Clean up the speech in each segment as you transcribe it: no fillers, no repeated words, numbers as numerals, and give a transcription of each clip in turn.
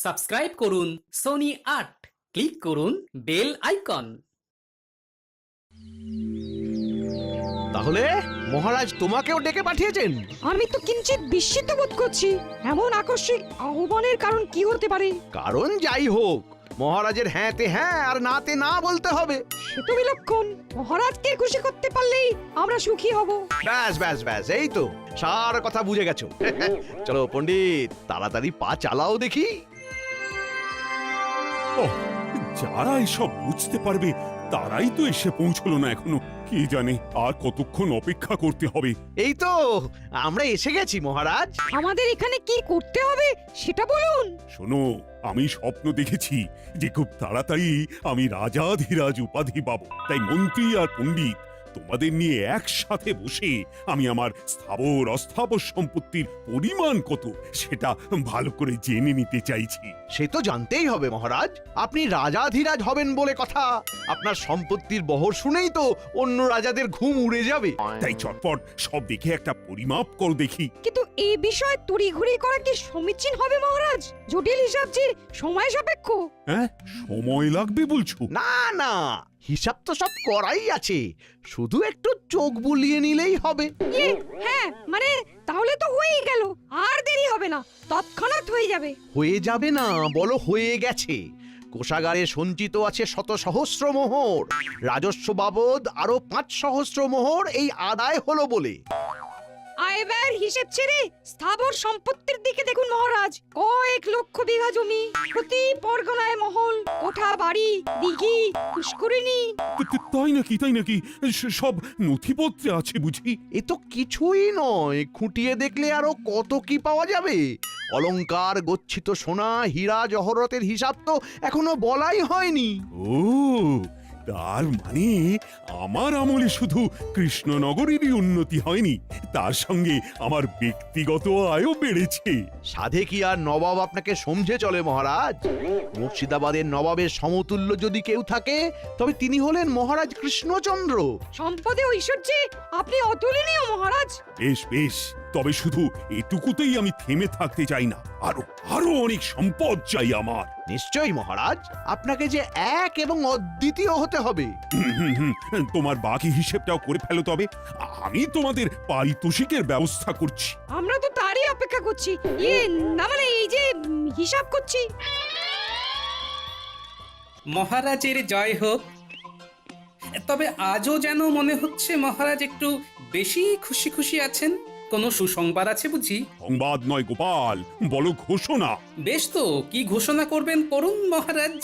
Subscribe করুন Sony ৮, click করুন bell icon. তাহলে মহারাজ তোমাকেও ডেকে পাঠিয়েছেন? আমি তো কিঞ্চিত বিস্মিত বোধ করছি। এমন আকস্মিক আহ্বানের কারণ কি হতে পারে? কারণ যাই হোক, মহারাজের হ্যাঁতে হ্যাঁ আর নাতে না বলতে হবে। সে তো বিলক্ষণ। মহারাজকে খুশি করতে পারলেই আমরা সুখী হব। ব্যাস ব্যাস ব্যাস, এই তো সার কথা বুঝে গেছো। চলো পণ্ডিত, তাড়াতাড়ি পা চালাও দেখি। ওহ, যারা এসব বুঝতে পারবে তারাই তো এসে পৌঁছলো না এখনো। কে জানে আর কতক্ষণ অপেক্ষা করতে হবে। এই তো আমরা এসে গেছি মহারাজ। আমাদের এখানে কি করতে হবে সেটা বলুন। শোনো, আমি স্বপ্ন দেখেছি যে খুব তাড়াতাড়ি আমি রাজাধিরাজ উপাধি পাবো। তাই মন্ত্রী আর পণ্ডিত তোমাদের নিয়ে একসাথে বসে আমি আমার স্থাবর অস্থাবর সম্পত্তির পরিমাণ কত সেটা ভালো করে জেনে নিতে চাইছি। সে তো জানতেই হবে মহারাজ, আপনি রাজাধিরাজ হবেন বলে কথা। আপনার সম্পত্তির বহর শুনেই তো অন্য রাজাদের ঘুম উড়ে যাবে। তাই চটপট সব দেখে একটা পরিমাপ কর দেখি। কিন্তু এই বিষয়ে তড়িঘড়ি করা কি সমীচীন হবে মহারাজ? জটিল হিসাব যে সময় সাপেক্ষ। হ্যাঁ, সময় লাগবে বলছো? না না, হিসাব তো সব করাই আছে, শুধু একটু চোখ বুলিয়ে নিলেই হবে। হ্যাঁ, মানে তাহলে তো হয়েই গেল। আর দেরি হবে না, তৎক্ষণাৎ হয়ে যাবে। হয়ে যাবে না, বলো হয়ে গেছে। কোষাগারে সঞ্চিত আছে শত সহস্র মোহর, রাজস্ব বাবদ আরো 5 সহস্র মোহর এই আদায় হলো বলে। আয় ব্যয়ের হিসেব ছেড়ে স্থাবর সম্পত্তির দিকে দেখুন মহারাজ। কয়েক লক্ষ বিঘা জমি, প্রতি পরগনায় মহল, কোঠা বাড়ি, দিঘি, পুষ্করিণী। তাই নাকি? তাই নাকি? সব নথিপত্রে আছে বুঝি? এ তো কিছুই নয়, খুঁটিয়ে দেখলে আরো কত কি পাওয়া যাবে। অলংকার, গচ্ছিত সোনা, হীরা জহরতের হিসাব তো এখনো বলাই হয়নি। ও, তার মানে আমার আমলে শুধু কৃষ্ণনগরেরই উন্নতি হয়নি, তার সঙ্গে আমার ব্যক্তিগত আয়ও বেড়েছে। সাধে কি আর নবাব আপনাকে সমঝে চলে মহারাজ? মুর্শিদাবাদের নবাবের সমতুল্য যদি কেউ থাকে তবে তিনি হলেন মহারাজ কৃষ্ণচন্দ্র। সম্পদে ঐশ্বর্যে আপনি অতুলনীয় মহারাজ। বেশ বেশ, তবে শুধু এটুকুতেই আমি থেমে থাকতে চাই না, আরো আরো অনেক সম্পদ চাই আমার। নিশ্চয়ই মহারাজ, আপনাকে যে এক এবং অদ্বিতীয় হতে হবে। তোমার বাকি হিসেবটাও করে ফেলো তবে, আমি তোমাদের পারিতোষিকের ব্যবস্থা করছি। আমরা তো তারই অপেক্ষা করছি। না মানে এই যে হিসাব করছি। মহারাজের জয় হোক। তবে আজও যেন মনে হচ্ছে মহারাজ একটু বেশি খুশি খুশি আছেন। কোনো সুসংবাদ আছে বুঝি? সংবাদ নয় গোপাল, বলো ঘোষণা। বেশ তো, কি ঘোষণা করবেন করুন মহারাজ।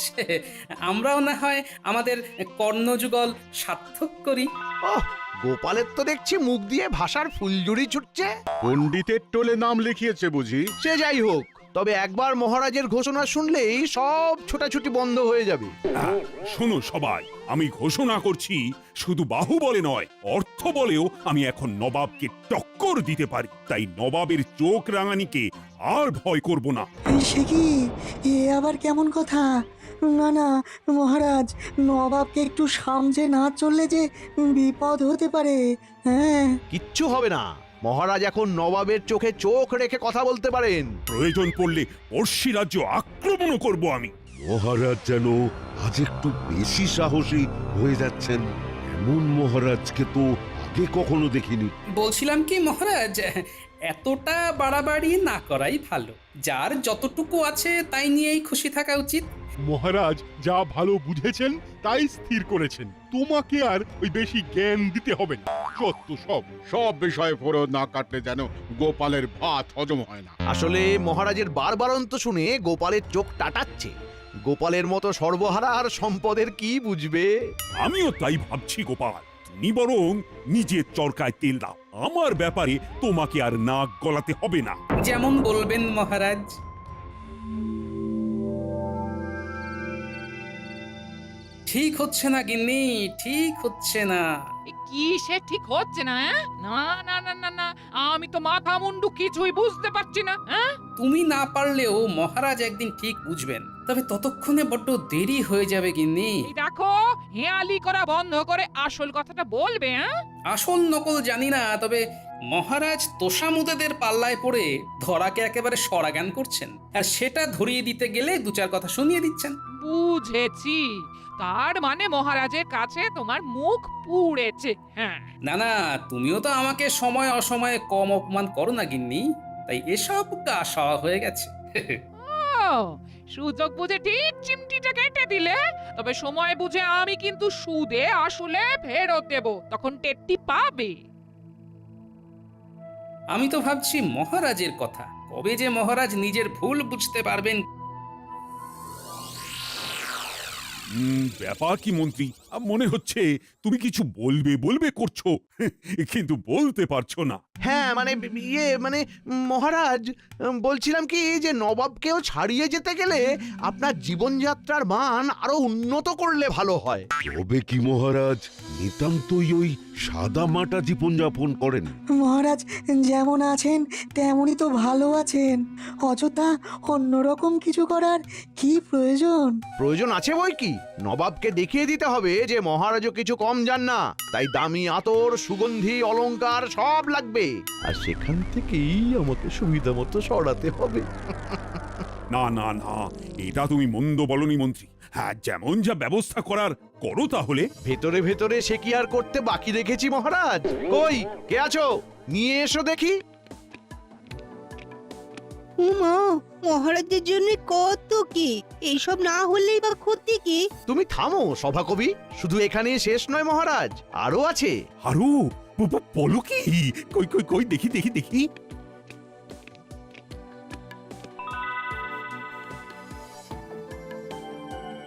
আমরাও না হয় আমাদের কর্ণযুগল সার্থক করি। ওহ, গোপালের তো দেখছি মুখ দিয়ে ভাষার ফুলঝুরি ছুটছে। পণ্ডিতের টোলে নাম লিখিয়েছে বুঝি? সে যাই হোক, তবে একবার মহারাজের ঘোষণা শুনলেই সব ছোটাছুটি বন্ধ হয়ে যাবে। শোনো সবাই, আমি ঘোষণা করছি, শুধু বাহুবলে নয়, অর্থ বলেও আমি এখন নবাবকে টক্কর দিতে পারি। তাই নবাবের চোখ রাঙানিকে আর ভয় করব না। সে কি? এ আবার কেমন কথা? না না মহারাজ, নবাবকে একটু সামজে না চললে যে বিপদ হতে পারে। হ্যাঁ, কিচ্ছু হবে না, মহারাজ এখন নবাবের চোখে চোখ রেখে কথা বলতে পারেন। প্রয়োজন পড়লে পড়শি রাজ্য আক্রমণও করব আমি। মহারাজ যেন আজ একটু বেশি সাহসী হয়ে যাচ্ছেন। এমন মহারাজকে তো আগে কখনো দেখিনি। বলছিলাম কি মহারাজ, এতটা বাড়াবাড়ি না করাই ভালো। যার যতটুকু আছে তাই নিয়েই খুশি থাকা উচিত। মহারাজ যা ভালো বুঝেছেন তাই স্থির করেছেন, তোমাকে আর ওই বেশি জ্ঞান দিতে হবে না। সত্য সব বিষয়ে ফোরদ না কাটলে যেন গোপালের ভাত হজম হয় না। আসলে মহারাজের বারবারন্ত শুনে গোপালের চোখ টাটাচ্ছে। গোপালের মতো সর্বহারা আর সম্পদের কি বুঝবে? আমিও তাই ভাবছি গোপাল, তুমি বরং নিজের চরকায় তেল দাও। আমার ব্যাপারে তোমাকে আর নাক গলাতে হবে না। যেমন বলবেন মহারাজ। ঠিক হচ্ছে না গিন্নি, ঠিক হচ্ছে না। কি সে ঠিক হচ্ছে না? না না না না না, আমি তো মাথা মুন্ডু কিছুই বুঝতে পারছি না। তুমি না পারলেও মহারাজ একদিন ঠিক বুঝবেন, তবে ততক্ষণে বড্ড দেরি হয়ে যাবে গিন্নি। এই দেখো, হেয়ালি করা বন্ধ করে আসল কথাটা বলবে। হ্যাঁ, আসল নকল জানি না, তবে মহারাজ তোষামুদেদের পাল্লায় পড়ে ধরাকে একেবারে সরাগান করছেন, আর সেটা ধরিয়ে দিতে গেলে দু চার কথা শুনিয়ে দিচ্ছেন। বুঝেছি। তার মানে মহারাজের কাছে তোমার মুখ পুড়েছে। হ্যাঁ, না না, তুমিও তো আমাকে সময় অসময়ে কম অপমান করো না গিন্নি, তাই এসব গা সওয়া হয়ে গেছে। ও, সুযোগ বুঝে ঠিক চিমটিটা কেটে দিলে। তবে সময় বুঝে আমি কিন্তু সুদে আসলে ফেরত দেব, তখন টেটটি পাবে। আমি তো ভাবছি মহারাজের কথা, কবে যে মহারাজ নিজের ভুল বুঝতে পারবেন। ব্যাপার কি মন্ত্রী, মনে হচ্ছে তুমি কিছু বলবে বলবে করছো, কিন্তু বলতে পারছো না। হ্যাঁ মানে মানে মহারাজ, বলছিলাম কি যে নবাবকেও ছাড়িয়ে যেতে গেলে আপনার জীবনযাত্রার মান আরো উন্নত করলে ভালো হয়। তবে কি মহারাজ নিতান্তই ওই সাদা মাটা জীবনযাপন করেন? মহারাজ যেমন আছেন তেমনই তো ভালো আছেন, অযথা অন্যরকম কিছু করার কি প্রয়োজন? প্রয়োজন আছে বই কি, নবাবকে দেখিয়ে দিতে হবে যে মহারাজও কিছু কম যান না, তাই দামি আতর, সুগন্ধি, অলংকার সব লাগবে, আর সেখান থেকেই আমাকে সুবিধা মতো সরাতে হবে। না না না, এটা তুমি মন্দ বলনি মন্ত্রী। হ্যাঁ, যেমন যা ব্যবস্থা করার করো তাহলে। ভেতরে ভেতরে সে কি আর করতে বাকি রেখেছি মহারাজ? কই কে আছো, নিয়ে এসো দেখি। উমা, মহারাজের জন্য কত কি, এইসব না হলেই বা ক্ষতি কি? তুমি থামো সভাকবি, শুধু এখানেই শেষ নয় মহারাজ, আরো আছে। আরো বলো কি? কই কই কই, দেখি দেখি দেখি।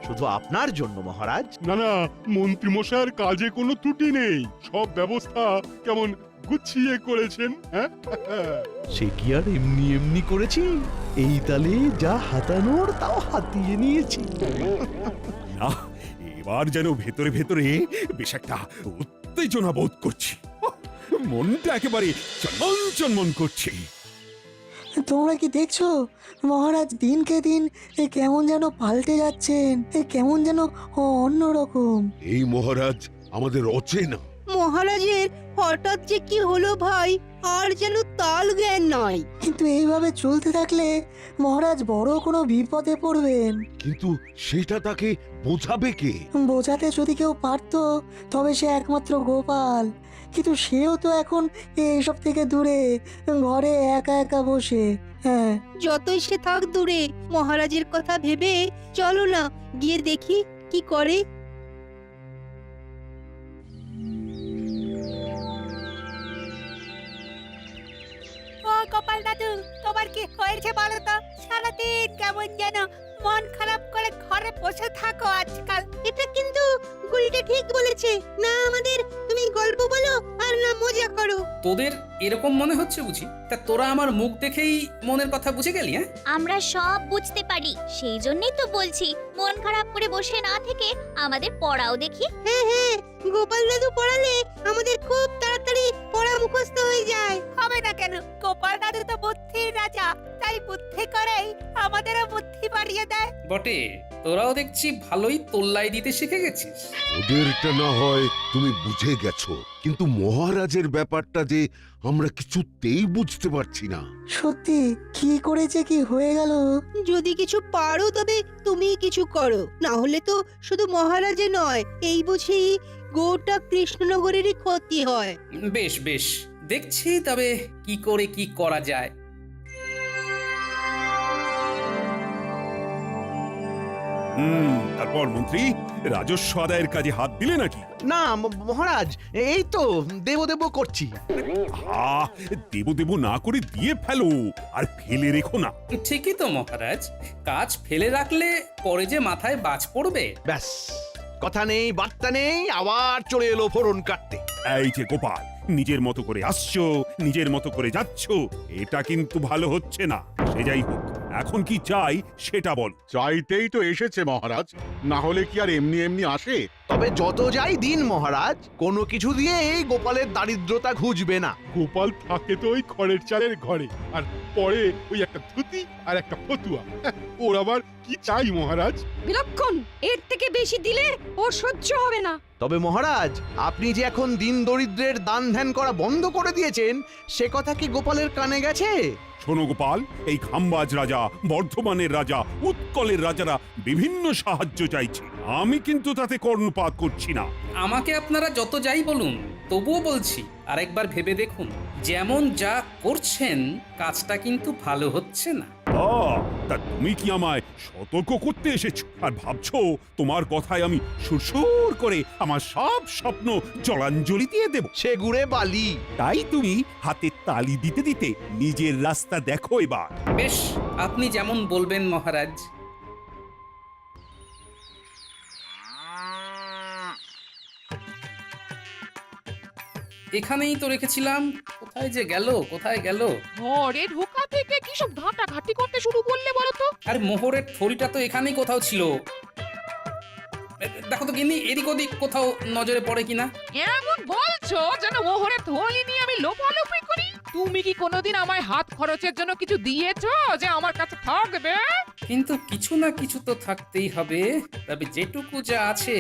শুধু আপনার জন্য মহারাজ। না না, মন্ত্রী মশাইয়ের কাজে কোনো ত্রুটি নেই, সব ব্যবস্থা কেমন গুছিয়ে করেছেন। হ্যাঁ, সে কি আর এমনি এমনি করেছি, এই তালে যা হাতানোর তাও হাতিয়ে নিয়েছি। না, এবার যেন ভেতরে ভেতরে বেশ একটা উত্তেজনা বোধ করছি। মনটা একেবারে চনমন চনমন করছে। তোমরা কি দেখছো মহারাজ দিনকে দিন কেমন যেন পাল্টে যাচ্ছেন, কেমন যেন অন্যরকম। এই মহারাজ আমাদের অচেনা। মহারাজের হঠাৎ যে কি হলো ভাই, আর যেন তাল জ্ঞান নাই। কিন্তু এইভাবে চলতে থাকলে মহারাজ বড় কোনো বিপদে পড়বেন। কিন্তু সেটা তাকে বোঝাবে কে? বোঝাতে যদি কেউ পারতো তবে সে একমাত্র গোপাল, কিন্তু সেও তো এখন এইসব থেকে দূরে, ঘরে একা একা বসে। হ্যাঁ, যতই সে থাক দূরে, মহারাজের কথা ভেবে চলো না গিয়ে দেখি কি করে। ও গোপাল দাদু, তোমার কি হয়েছে বলো তো? সারাদিন কেমন যেন মন খারাপ করে ঘরে বসে থাকো আজকাল। এটা কিন্তু গুলটে ঠিক বলেছে না, আমাদের তুমি গল্প বলো আর না মজা করো। তোদের এরকম মনে হচ্ছে বুঝি? তা তোরা আমার মুখ দেখেই মনের কথা বুঝে গেলি? হ্যাঁ, আমরা সব বুঝতে পারি, সেই জন্যই তো বলছি মন খারাপ করে বসে না থেকে আমাদের পড়াও দেখি। হ্যাঁ হ্যাঁ, গোপাল দাদু পড়ালে আমাদের খুব তাড়াতাড়ি পড়া মুখস্থ হয়ে যায়। হবে না কেন, গোপাল দাদু তো বুদ্ধির রাজা, তাই বুদ্ধি করেই আমাদেরও বুদ্ধি বাড়িয়ে দেয়। বটে, তোরাও দেখছি ভালোই তোল্লাই দিতে শিখে গেছিস। ওদেরটা না হয় তুমি বুঝে গেছো, কিন্তু মহারাজের ব্যাপারটা যে আমরা কিছুতেই বুঝতে পারছি না। সত্যি কি করেছে কি হয়ে গেল? যদি কিছু পারো তবে তুমি কিছু করো, না হলে তো শুধু মহারাজে নয়, এই বুঝি গোটা কৃষ্ণনগরেরই ক্ষতি হয়। বেশ বেশ, দেখছি তবে কি করে কি করা যায়। তারপর মন্ত্রী রাজস্ব আদায়ের কাজে হাত দিলে নাকি? না মহারাজ, এই তো দেব দেব করছি। দেব দেব না করে দিয়ে ফেলো, আর ফেলে রেখো না। ঠিকই তো মহারাজ, কাজ ফেলে রাখলে পরে যে মাথায় বাজ পড়বে। ব্যাস, কথা নেই বার্তা নেই, আবার চলে এলো ফোড়ন কাটতে। এই যে গোপাল, নিজের মতো করে আসছো, নিজের মতো করে যাচ্ছো, এটা কিন্তু ভালো হচ্ছে না। সে যাই হোক, এখন কি চাই সেটা বল। চাইতেই তো এসেছে মহারাজ, না হলে কি আর এমনি এমনি আসে? তবে যত যাই দিন মহারাজ, কোনো কিছু দিয়ে এই গোপালের দারিদ্রতা ঘুচবে না। গোপাল থাকে তো ওই খড়ের চালের ঘরে, আর পরে ওই একটা ধুতি আর একটা ফতুয়া। ওর আবার কি চাই মহারাজ? বিলক্ষণ, এর থেকে বেশি দিলে ওর সহ্য হবে না। তবে মহারাজ, আপনি যে এখন দিন দরিদ্রের দান ধ্যান করা বন্ধ করে দিয়েছেন, সে কথা কি গোপালের কানে গেছে? শোনো গোপাল, এই খাম্বাজ রাজা, বর্ধমানের রাজা, উৎকলের রাজারা বিভিন্ন সাহায্য চাইছে। আমি কিন্তু তাতে কর্ণপাত করছি না। আমাকে আপনারা যত যাই বলুন, তবুও বলছি আরেকবার ভেবে দেখুন, যেমন যা করছেন কাজটা কিন্তু ভালো হচ্ছে না। তা তুমি কি আমায় সতর্ক করতে এসেছো আর ভাবছো তোমার কথায় আমি সুরসুর করে আমার সব স্বপ্ন জলাঞ্জলি দিয়ে দেব? সে গুড়ে বালি। তাই তুমি হাতে তালি দিতে দিতে নিজের রাস্তা দেখো এবার। বেশ, আপনি যেমন বলবেন মহারাজ। এখানেই তো রেখেছিলাম, কোথায় যে গেল, কোথায় গেল? ঘরে ঢোকা থেকে কি সব ঘাটাঘাটি করতে শুরু করলে বলো তো? আর মোহরের থলিটা তো এখানেই কোথাও ছিল। দেখো তো গিন্নি, এদিক ওদিক কোথাও নজরে পড়ে কিনা। এমন বলছো যেন মোহরের থলি নিয়ে আমি লোপালোপি করি। তুমি কি কোনোদিন আমায় হাত খরচের জন্য কিছু দিয়েছো যে আমার কাছে থাকবে? কিন্তু কিছু না কিছু তো থাকতেই হবে। তবে যেটুকু যা আছে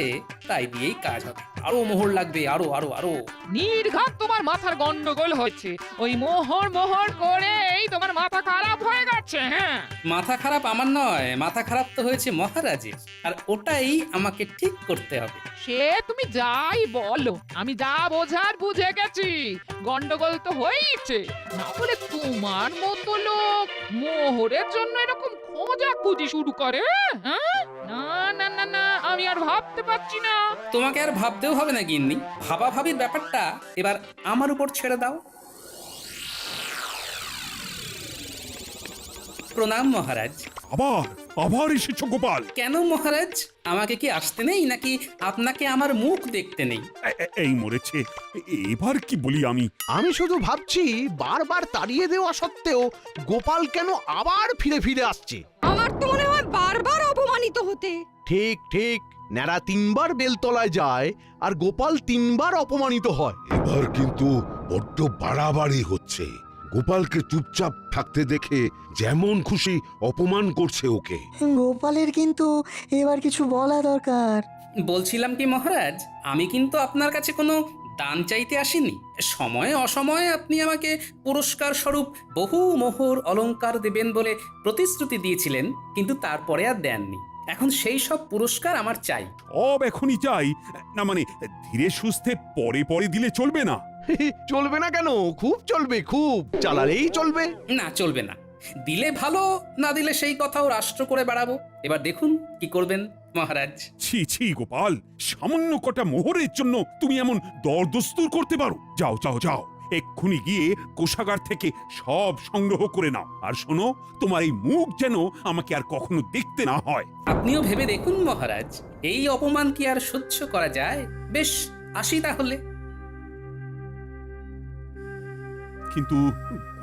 তাই দিয়েই কাজ হবে। আরো মোহর লাগবে, আরো আরো আরো। নির্ঘাত তোমার মাথার গন্ডগোল হচ্ছে। ওই মোহর মোহর করেই তোমার মাথা খারাপ হয়ে গেছে। হ্যাঁ, মাথা খারাপ আমার নয়, মাথা খারাপ তো হয়েছে মহারাজের, আর ওটাই আমাকে ঠিক করতে হবে। সে তুমি যাই বলো, আমি যা বোঝার বুঝে গেছি। গন্ডগোল তো হয়েছে, না হলে তোমার মতো লোক মোহরের জন্য এরকম খোঁজাখুঁজি শুরু করে? হ্যাঁ, না না না না, আমি আর ভাবতে পারছি না। তোমাকে আর ভাবতেও হবে না গিন্নি, ভাবাভাবির ব্যাপারটা এবার আমার উপর ছেড়ে দাও। প্রণাম মহারাজ। আবার আবার এসেছো গোপাল? কেন মহারাজ, আমাকে কি আসতে নেই নাকি আপনাকে আমার মুখ দেখতে নেই? এই মরেছে, এবার কি বলি আমি? আমি শুধু ভাবছি, বারবার তাড়িয়ে দেওয়া সত্ত্বেও গোপাল কেন আবার ফিরে ফিরে আসছে। আমার তো মনে হয় বারবার অপমানিত হতে। ঠিক ঠিক, ন্যাড়া 3বার বেলতলায় যায় আর গোপাল 3বার অপমানিত হয়। এবার কিন্তু বড্ড বাড়াবাড়ি হচ্ছে। গোপালকে চুপচাপ থাকতে দেখে যেমন খুশি অপমান করছে ওকে। গোপালের কিন্তু এবার কিছু বলা দরকার। বলছিলাম কি মহারাজ, আমি কিন্তু আপনার কাছে কোনো দান চাইতে আসিনি। সময়ে অসময়ে আপনি আমাকে পুরস্কার স্বরূপ বহু মোহর অলংকার দেবেন বলে প্রতিশ্রুতি দিয়েছিলেন, কিন্তু তারপরে আর দেননি। এখন সেই সব পুরস্কার আমার চাই। এখনই চাই না? মানে ধীরে সুস্থে পরে পরে দিলে চলবে না? চলবে না কেন? খুব চলবে, খুব চালালেই চলবে। না, চলবে না। দিলে ভালো, না দিলে সেই কথাও রাষ্ট্র করে বেড়াবো। এবার দেখুন কি করবেন মহারাজ। ছি ছি গোপাল, সামান্য কটা মোহরের জন্য তুমি এমন দরদস্তুর করতে পারো? যাও যাও যাও, এক্ষুনি গিয়ে কোষাগার থেকে সব সংগ্রহ করে নাও। আর শোনো, তোমার এই মুখ যেন আমাকে আর কখনো দেখতে না হয়। আপনিও ভেবে দেখুন মহারাজ, এই অপমান কি আর সহ্য করা যায়? বেশ, আসি তাহলে। কিন্তু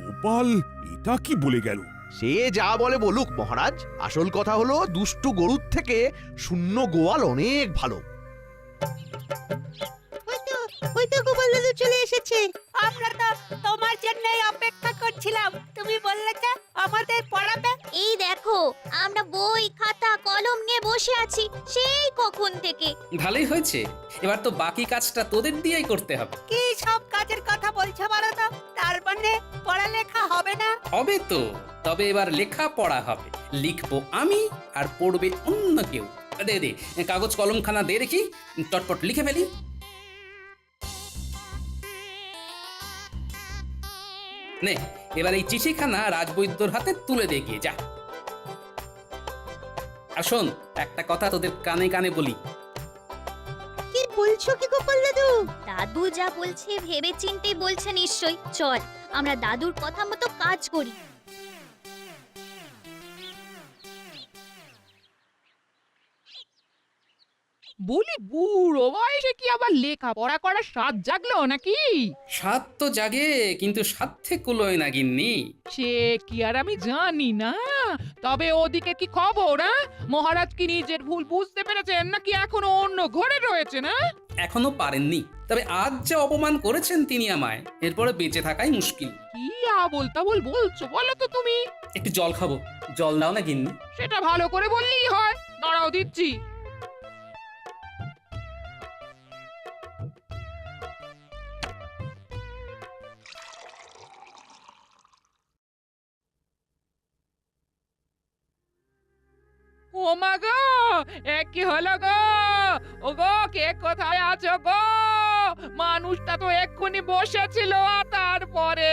গোপাল এটা কি বলে গেল? সে যা বলে বলুক মহারাজ, আসল কথা হলো দুষ্টু গরুর থেকে শূন্য গোয়াল অনেক ভালো। ওই তো গোপাল দাদু চলে এসেছে। আমরা তো তোমার জন্যই অপেক্ষা করছিলাম। তুমি বললে যে আমাদের পড়াবে। এই দেখো, আমরা বই খাতা কলম নিয়ে বসে আছি সেই কখন থেকে। ভালোই হয়েছে, এবার তো বাকি কাজটা তোদের দিয়েই করতে হবে। কি সব কাজের কথা বলছো বলো তো? তার মানে পড়ালেখা হবে না? হবে তো, তবে এবার লেখা পড়া হবে। লিখবো আমি আর পড়বে অন্য কেউ। দে দে কাগজ কলমখানা দে দেখি, চটপট লিখে ফেলি। নে, এবার এই চিঠিখানা রাজবৈদ্যর হাতে তুলে দে গিয়ে, যা। আর শোন, একটা কথা তোদের কানে কানে বলি। কি বলছো কি গোপাল দাদু? দাদু যা বলছে ভেবে চিন্তে বলছে নিশ্চয়ই। চল, আমরা দাদুর কথা মতো কাজ করি। বলি বুড়ো বয়সে কি আবার লেখাপড়া করার স্বাদ জাগলো নাকি? স্বাদ তো জাগে, কিন্তু সাধ্যে কুলোয় না গিন্নি। সে কি আর আমি জানি না। তবে ওদিকে কি খবর? মহারাজ কি নিজের ভুল বুঝতে পেরেছেন নাকি এখনো অন্য ঘরে রয়েছে? না এখনো পারেননি, তবে আজ যে অপমান করেছেন তিনি আমায়, এরপরে বেঁচে থাকাই মুশকিল। কি আবোল তাবোল বলছো বলো তো তুমি? একটু জল খাবো, জল দাও না গিন্নি। সেটা ভালো করে বললেই হয়। দাঁড়াও দিচ্ছি। ও মা গো, কি হলো গো? ও গো, কে কোথায় আছো গো? মানুষটা তো এক্ষুনি বসেছিল, তারপরে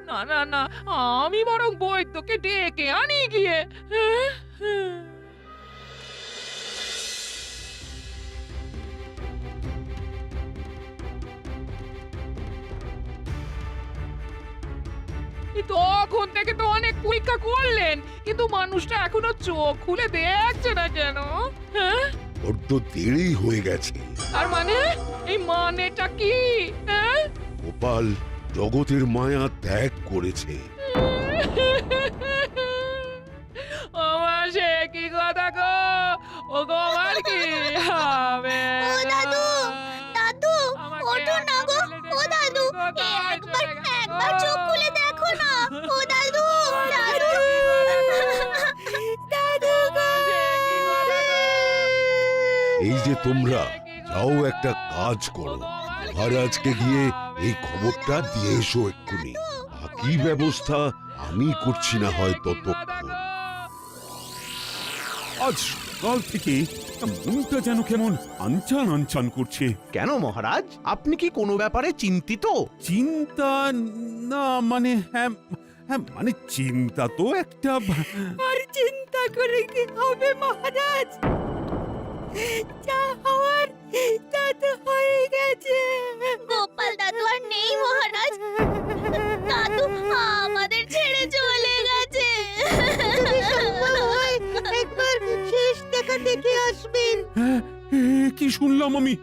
না না না, আমি বরং বৈদ্যকে ডেকে আনি গিয়ে। তখন থেকে তো অনেক পরীক্ষা করলেন, কিন্তু মানুষটা এখনো চোখ খুলে দেখছে না কেন? হ্যাঁ, বড্ড দেরি হয়ে গেছে। আর মানে এই মানেটা কি? হ্যাঁ, গোপাল জগতের মায়া ত্যাগ করেছে। আমার সে কি কথা গো? ও গো, আমার কি হবে? ও দাদু, দাদু, আমাকে ওঠো না গো। ও দাদু, একবার চোখ খুলে দেখো না। ও দাদু, দাদু, দাদু গো। এই যে তোমরা যাও, একটা কাজ করো, মহারাজকে গিয়ে এই খবরটা দিয়ে এসো এক্ষুনি। বাকি ব্যবস্থা আমি করছি না হয় ততক্ষণ। আজ সকাল থেকে মনটা যেন কেমন আনচান আনচান করছে। কেন মহারাজ, আপনি কি কোনো ব্যাপারে চিন্তিত? চিন্তা না, মানে হ্যাঁ হ্যাঁ, মানে চিন্তা তো একটা। আর চিন্তা করে কি হবে মহারাজ? যা হওয়ার তা তো হয়ে গেছে। গোপাল দাদু আর নেই মহারাজ। দাদু আমাদের ছেড়ে চলে গেছে। একবার শেষ দেখা দেখে আসবেন। হ্যাঁ, কি শুনলাম আমি?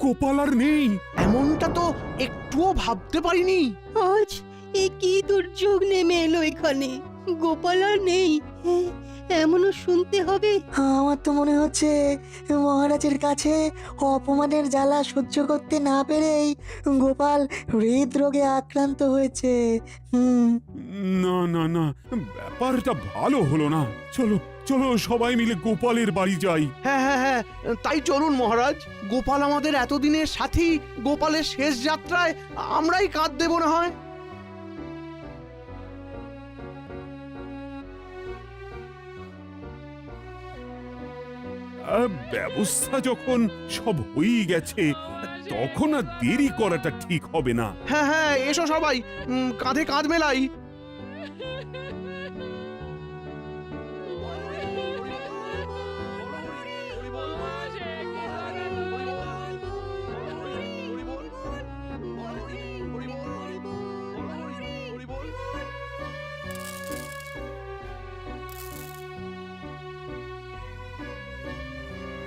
গোপাল আর নেই? এমনটা তো একটুও ভাবতে পারিনি। আজ এ কি দুর্যোগ নেমে এলো এখানে? গোপাল আর নেই, এমনও শুনতে হবে। আমার তো মনে হচ্ছে মহারাজের কাছে অপমানের জ্বালা সহ্য করতে না পেরেই গোপাল হৃদরোগে আক্রান্ত হয়েছে। না না না, ব্যাপারটা ভালো হলো না। চলো চলো, সবাই মিলে গোপালের বাড়ি যাই। হ্যাঁ হ্যাঁ হ্যাঁ, তাই চলুন মহারাজ। গোপাল আমাদের এতদিনের সাথী, গোপালের শেষ যাত্রায় আমরাই কাঁধ দেব না হয়। ব্যবস্থা যখন সব হয়েই গেছে, তখন আর দেরি করাটা ঠিক হবে না। হ্যাঁ হ্যাঁ, এসো সবাই, কাঁধে কাঁধ মেলাই।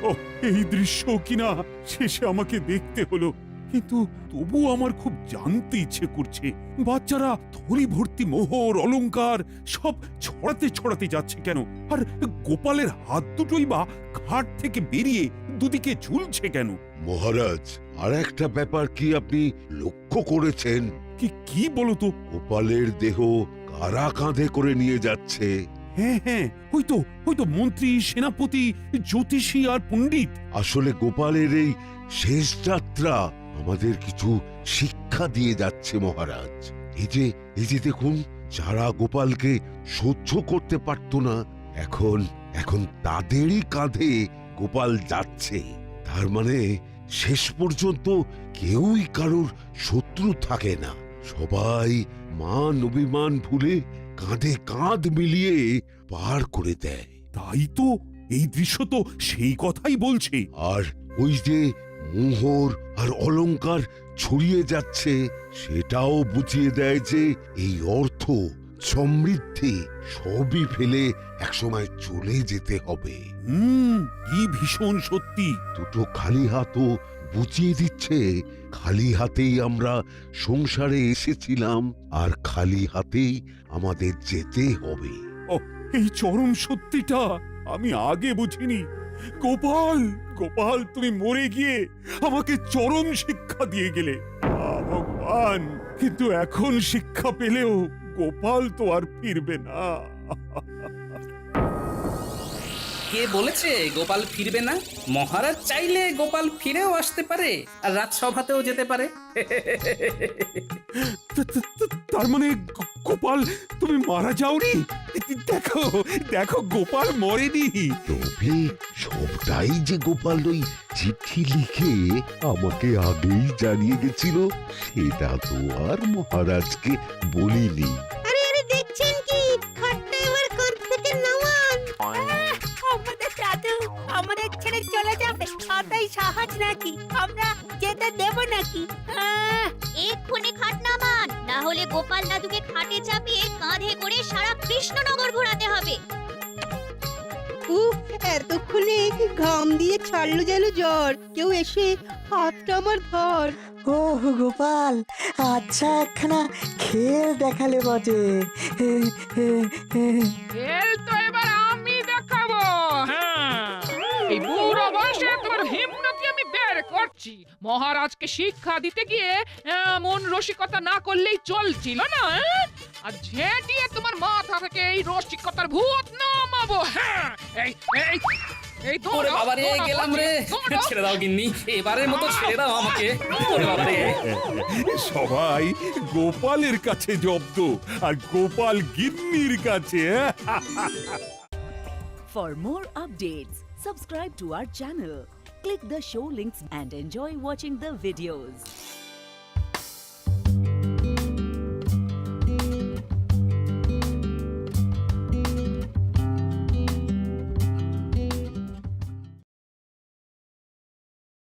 ও, এই দৃশ্য কিনা শেষে আমাকে দেখতে হলো, কিন্তু তবু আমার খুব জানতে ইচ্ছে করছে, বাচ্চারা থলি ভর্তি মোহর অলংকার সব ছড়াতে ছড়াতে যাচ্ছে কেন? আর গোপালের হাত দুটোই বা খাট থেকে বেরিয়ে দুদিকে ঝুলছে কেন? মহারাজ, আর একটা ব্যাপার কি আপনি লক্ষ্য করেছেন? কি বলতো? গোপালের দেহ কারা কাঁধে করে নিয়ে যাচ্ছে? হ্যাঁ হ্যাঁ, হয়তো মন্ত্রী, সেনাপতি, জ্যোতিষী আর পণ্ডিত। আসলে গোপালের এই শেষ যাত্রা আমাদের কিছু শিক্ষা দিয়ে যাচ্ছে মহারাজ। এই যে দেখুন, যারা গোপালকে সহ্য করতে পারত না, এখন তাদেরই কাঁধে গোপাল যাচ্ছে। তার মানে শেষ পর্যন্ত কেউই কারোর শত্রু থাকে না, সবাই মান অভিমান ভুলে কাঁধে কাঁধ মিলিয়ে পার করে দেয়। তাই তো, এই দৃশ্য তো সেই কথাই বলছে। আর ওই যে মোহর আর অলংকার ছড়িয়ে যাচ্ছে, সেটাও বুঝিয়ে দেয় যে এই অর্থ সমৃদ্ধি সবই ফেলে একসময় চলে যেতে হবে। কি ভীষণ সত্যি। দুটো খালি হাতও বুঝিয়ে দিচ্ছে খালি হাতেই আমরা সংসারে এসেছিলাম আর খালি হাতেই আমাদের যেতে হবে। এই চরম সত্যিটা আমি আগে বুঝিনি। গোপাল, গোপাল, তুমি মরে গিয়ে আমাকে চরম শিক্ষা দিয়ে গেলে। ভগবান, কিন্তু এখন শিক্ষা পেলেও গোপাল তো আর ফিরবে না। কে বলেছে গোপাল ফিরবে না? মহারাজ চাইলে গোপাল ফিরেও আসতে পারে আর রাজসভাতেও যেতে পারে। তার মানে গোপাল, তুমি মারা যাওনি? দেখো দেখো, গোপাল মরেনি। তবে সবটাই যে গোপাল ওই চিঠি লিখে আমাকে আগেই জানিয়ে গেছিল সেটা তো আর মহারাজকে বলিনি। আরে আরে দেখছেন কি খাটটা এবার কাঁধ থেকে নামান। আমাদের দাদু আমাদের ছেড়ে চলে যাবে, তাই সাহস নাকি? আমরা যেতে দেব নাকি? এক্ষুনি খাট নামান, না হলে গোপাল দাদুকে খাটে চাপিয়ে কাঁধে করে সারা কৃষ্ণনগর ঘোরাতে হবে। উফ, এতক্ষণে ঘাম দিয়ে ছাড়লো যেন জ্বর। কেউ এসে হাতটা আমার ধর। ও গোপাল, আচ্ছা একখানা খেল দেখালে বটে। খেল তো এবার আমি দেখাবো। হ্যাঁ, এই বুড়ো বয়সে তোমার হিম্মতি আমি বের করছি। মহারাজকে শিক্ষা দিতে গিয়ে এমন রসিকতা না করলেই চলছিল না। আর ঝেঁটিয়ে তোমার মাথা থেকে এই রসিকতার ভূত নামাবো। হ্যাঁ, এই এই এই ওরে বাবা রে, গেলাম রে। ছেড়ে দাও গিন্নি, এবারের মতো ছেড়ে দাও আমাকে। ওরে বাবা রে। সবাই গোপালের কাছে জব্দ আর গোপাল গিন্নির কাছে। For more updates, subscribe to our channel, click the show links and enjoy watching the videos.